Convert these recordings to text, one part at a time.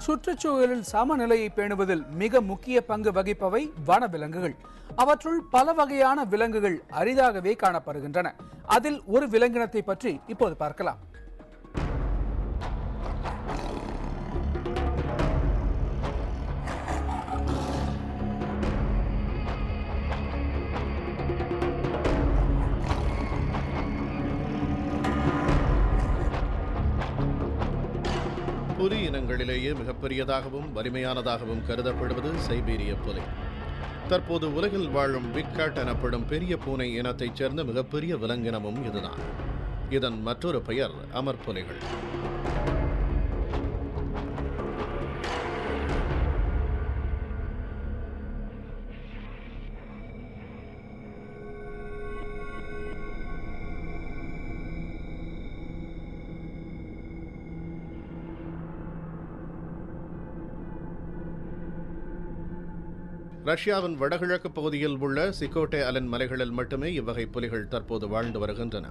சுற்றுச்சூழலில் சமநிலையை பேணுவதில் மிக முக்கிய பங்கு வகிப்பவை வனவிலங்குகள். அவற்றுள் பல வகையான விலங்குகள் அரிதாகவே காணப்படுகின்றன. அதில் ஒரு விலங்கினத்தை பற்றி இப்போது பார்க்கலாம். புலி இனங்களிலேயே மிகப்பெரியதாகவும் வலிமையானதாகவும் கருதப்படுவது சைபீரிய புலி. தற்போது உலகில் வாழும் பிக் கேட் எனப்படும் பெரிய பூனை இனத்தைச் சேர்ந்த மிகப்பெரிய விலங்கினமும் இதுதான். இதன் மற்றொரு பெயர் அமர் புலிகள். ரஷ்யாவின் வடகிழக்கு பகுதியில் உள்ள சிகோட்டே அலன் மலைகளில் மட்டுமே இவ்வகை புலிகள் தற்போது வாழ்ந்து வருகின்றன.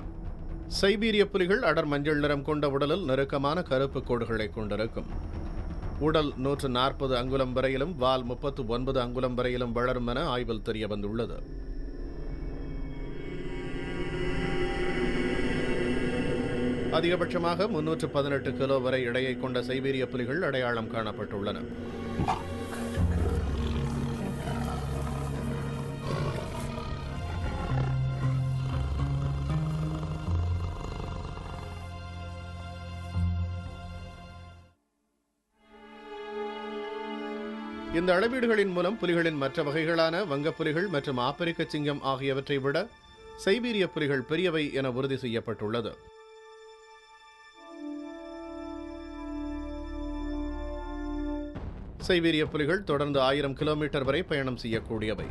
சைபீரிய புலிகள் அடர் மஞ்சள் நிறம் கொண்ட உடலில் நெருக்கமான கருப்பு கோடுகளை கொண்டிருக்கும். உடல் 140 அங்குலம் வரையிலும் வால் 39 அங்குலம் வரையிலும் வளரும் என ஆய்வில் தெரிய வந்துள்ளது. அதிகபட்சமாக 318 கிலோ வரை எடையை கொண்ட சைபீரிய புலிகள் அடையாளம் காணப்பட்டுள்ளன. இந்த அளவீடுகளின் மூலம் புலிகளின் மற்ற வகைகளான வங்கப்புலிகள் மற்றும் ஆப்பிரிக்க சிங்கம் ஆகியவற்றை விட சைபீரிய புலிகள் பெரியவை என உறுதி செய்யப்பட்டுள்ளது. சைபீரிய புலிகள் தொடர்ந்து 1000 கிலோமீட்டர் வரை பயணம் செய்யக்கூடியவை.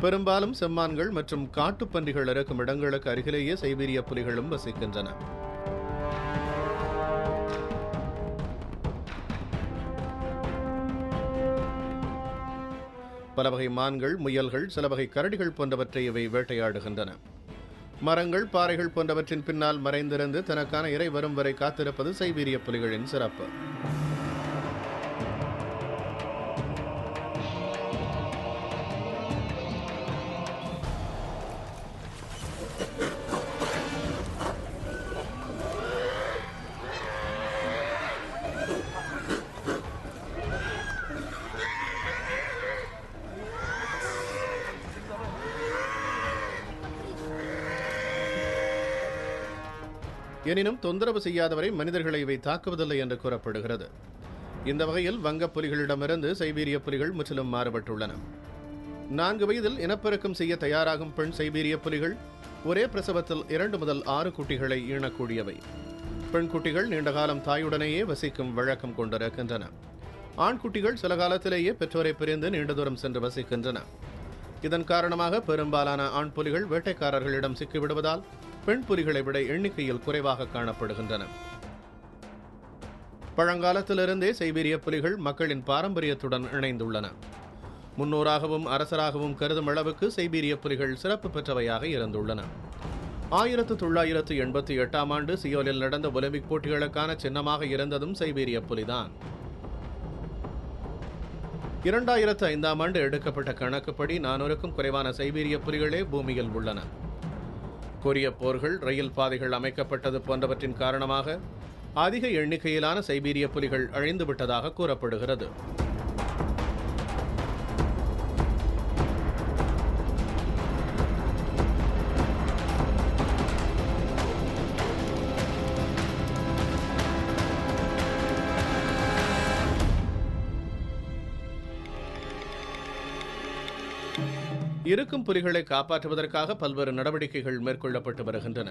பெரும்பாலும் செம்மான்கள் மற்றும் காட்டுப்பன்றிகள் இருக்கும் இடங்களுக்கு அருகிலேயே சைபீரிய புலிகளும் வசிக்கின்றன. பல வகை மான்கள், முயல்கள், சில வகை கரடிகள் போன்றவற்றை இவை வேட்டையாடுகின்றன. மரங்கள், பாறைகள் போன்றவற்றின் பின்னால் மறைந்திருந்து தனக்கான இரை வரும் வரை காத்திருப்பது சைபீரிய புலிகளின் சிறப்பு. எனினும் தொந்தரவு செய்யாதவரை மனிதர்களை இவை தாக்குவதில்லை என்று கூறப்படுகிறது. இந்த வகையில் வங்கப் புலிகளிடமிருந்து சைபீரிய புலிகள் முற்றிலும் மாறுபட்டுள்ளன. 4 வயதில் இனப்பெருக்கம் செய்ய தயாராகும் பெண் சைபீரிய புலிகள் ஒரே பிரசவத்தில் 2 முதல் 6 குட்டிகளை ஈனக்கூடியவை. பெண் குட்டிகள் நீண்ட காலம் தாயுடனேயே வசிக்கும் வழக்கம் கொண்டிருக்கின்றன. ஆண் குட்டிகள் சில காலத்திலேயே பெற்றோரை பிரிந்து நீண்ட தூரம் சென்று வசிக்கின்றன. இதன் காரணமாக பெரும்பாலான ஆண் புலிகள் வேட்டைக்காரர்களிடம் சிக்கிவிடுவதால் பெண் புலிகளை விட எண்ணிக்கையில் குறைவாக காணப்படுகின்றன. பழங்காலத்திலிருந்தே சைபீரிய புலிகள் மக்களின் பாரம்பரியத்துடன் இணைந்துள்ளன. முன்னோராகவும் அரசராகவும் கருதும் அளவுக்கு சைபீரிய புலிகள் சிறப்பு பெற்றவையாக இருந்துள்ளன. 1988ஆம் ஆண்டு சியோலில் நடந்த ஒலிம்பிக் போட்டிகளுக்கான சின்னமாக இருந்ததும் சைபீரிய புலிதான். 2005ஆம் ஆண்டு எடுக்கப்பட்ட கணக்குப்படி 400க்கும் குறைவான சைபீரிய புலிகளே பூமியில் உள்ளன. கொரிய போர்கள், ரயில் பாதைகள் அமைக்கப்பட்டது போன்றவற்றின் காரணமாக அதிக எண்ணிக்கையிலான சைபீரிய புலிகள் அழிந்துவிட்டதாக கூறப்படுகிறது. இருக்கும் புலிகளை காப்பாற்றுவதற்காக பல்வேறு நடவடிக்கைகள் மேற்கொள்ளப்பட்டு வருகின்றன.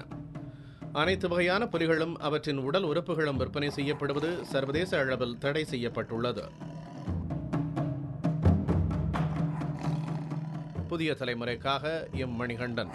அனைத்து வகையான புலிகளும் அவற்றின் உடல் உறுப்புகளும் விற்பனை செய்யப்படுவது சர்வதேச அளவில் தடை செய்யப்பட்டுள்ளது. புதிய தலைமுறைக்காக எம் மணிகண்டன்.